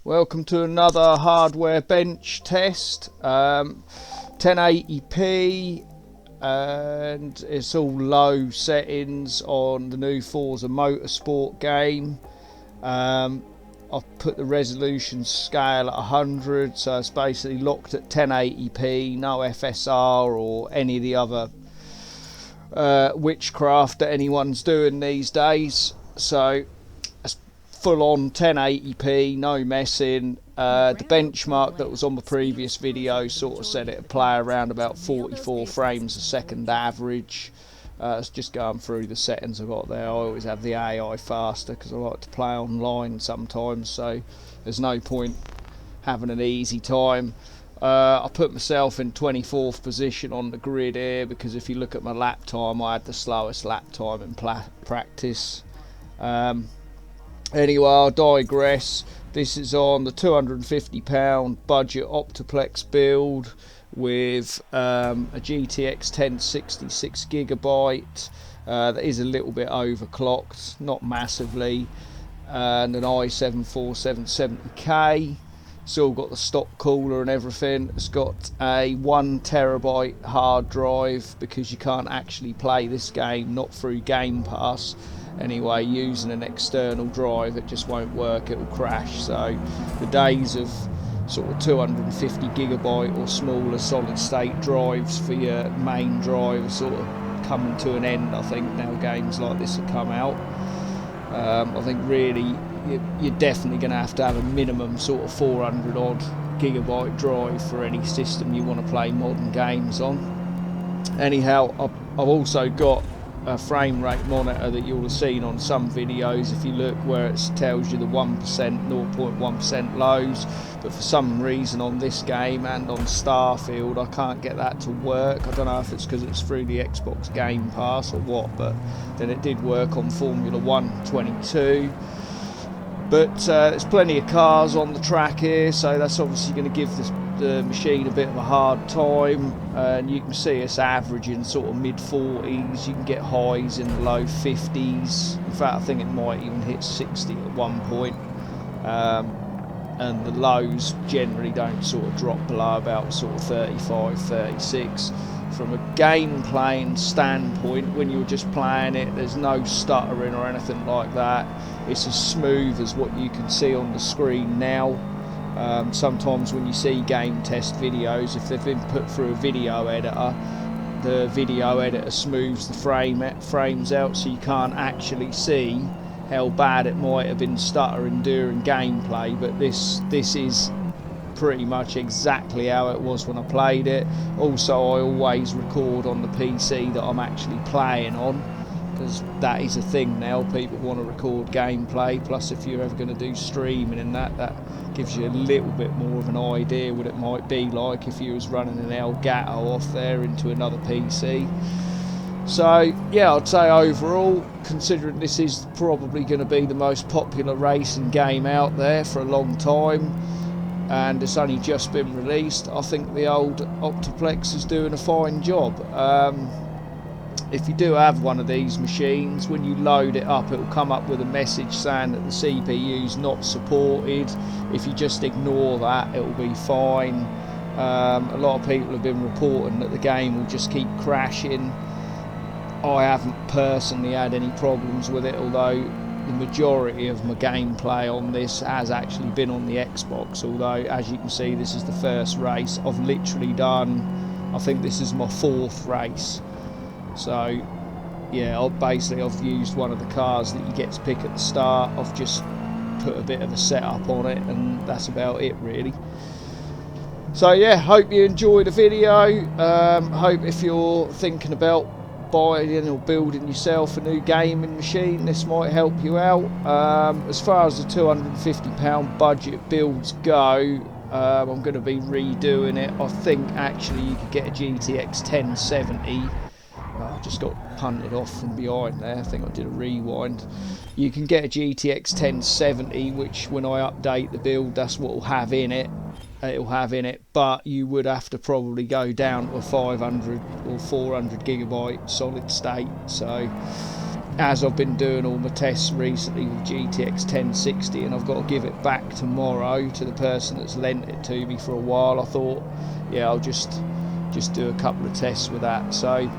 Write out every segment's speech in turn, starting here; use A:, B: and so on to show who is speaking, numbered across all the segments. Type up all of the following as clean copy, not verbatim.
A: Welcome to another hardware bench test. 1080p, and it's all low settings on the new Forza Motorsport game. I've put the resolution scale at 100, so it's basically locked at 1080p, no FSR or any of the other witchcraft that anyone's doing these days. So it's full on 1080p, no messing. The benchmark that was on the previous video sort of said it'd play around about 44 frames a second average. It's just going through the settings I've got there. I always have the AI faster because I like to play online sometimes, so there's no point having an easy time. I put myself in 24th position on the grid here because if you look at my lap time, I had the slowest lap time in practice. Anyway, I'll digress. This is on the £250 budget Optiplex build with a GTX1060 6GB. That is a little bit overclocked, not massively, and an i7 4770K. Still got the stock cooler and everything. It's got a 1TB hard drive because you can't actually play this game, not through Game Pass. Anyway, using an external drive, it just won't work, it will crash. So the days of sort of 250GB or smaller solid state drives for your main drive are sort of coming to an end, I think, now games like this have come out. I think really you're definitely going to have a minimum sort of 400 odd gigabyte drive for any system you want to play modern games on. Anyhow, I've also got a frame rate monitor that you'll have seen on some videos if you look, where it tells you the 1%, 0.1% lows, but for some reason on this game and on Starfield I can't get that to work. I don't know if it's because it's through the Xbox Game Pass or what, but then it did work on Formula 1 22. But there's plenty of cars on the track here, so that's obviously going to give the machine a bit of a hard time, and you can see it's averaging sort of mid 40s. You can get highs in the low 50s. In fact, I think it might even hit 60 at one point, and the lows generally don't sort of drop below about sort of 35, 36. From a game playing standpoint, when you're just playing it, there's no stuttering or anything like that. It's as smooth as what you can see on the screen now. Sometimes when you see game test videos, if they've been put through a video editor, the video editor smooths the frames out, so you can't actually see how bad it might have been stuttering during gameplay. But this is pretty much exactly how it was when I played it. Also, I always record on the PC that I'm actually playing on, because that is a thing now. People want to record gameplay, plus if you're ever going to do streaming and that gives you a little bit more of an idea what it might be like if you was running an Elgato off there into another PC. So yeah, I'd say overall, considering this is probably going to be the most popular racing game out there for a long time, and it's only just been released, I think the old Optiplex is doing a fine job. If you do have one of these machines, when you load it up, it will come up with a message saying that the CPU is not supported. If you just ignore that, it will be fine. A lot of people have been reporting that the game will just keep crashing. I haven't personally had any problems with it, although the majority of my gameplay on this has actually been on the Xbox. Although, as you can see, this is the first race I've literally done. I think this is my 4th race. So yeah, I've used one of the cars that you get to pick at the start. I've just put a bit of a setup on it, and that's about it really. So yeah, hope you enjoyed the video. Hope if you're thinking about buying or building yourself a new gaming machine, this might help you out. As far as the £250 budget builds go, I'm going to be redoing it. I think actually you could get a GTX 1070. I just got punted off from behind there. I think I did a rewind. You can get a GTX 1070, which when I update the build, that's what will have in it. It'll have in it, but you would have to probably go down to a 500 or 400 gigabyte solid state. So as I've been doing all my tests recently with GTX1060, and I've got to give it back tomorrow to the person that's lent it to me for a while, I thought, yeah, I'll just do a couple of tests with that. So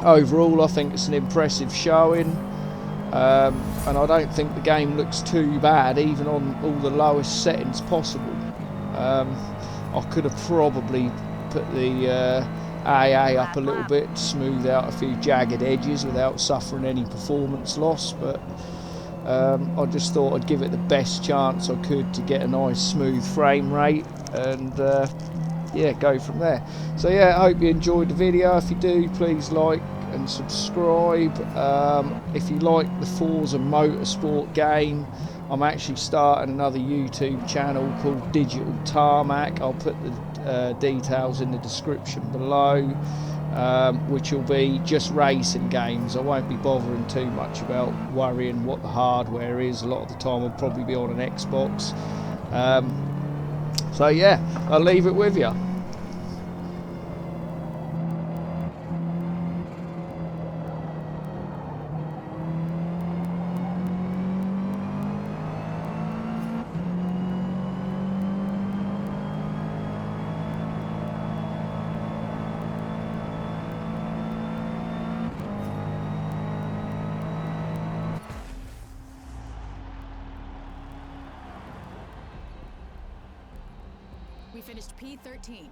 A: overall, I think it's an impressive showing, and I don't think the game looks too bad, even on all the lowest settings possible. I could have probably put the AA up a little bit to smooth out a few jagged edges without suffering any performance loss, but I just thought I'd give it the best chance I could to get a nice smooth frame rate, and yeah, go from there. So yeah, I hope you enjoyed the video. If you do, please like and subscribe. If you like the Forza Motorsport game, I'm actually starting another YouTube channel called Digital Tarmac. I'll put the details in the description below, which will be just racing games. I won't be bothering too much about worrying what the hardware is. A lot of the time I'll probably be on an Xbox. So yeah, I'll leave it with you.
B: We finished P13.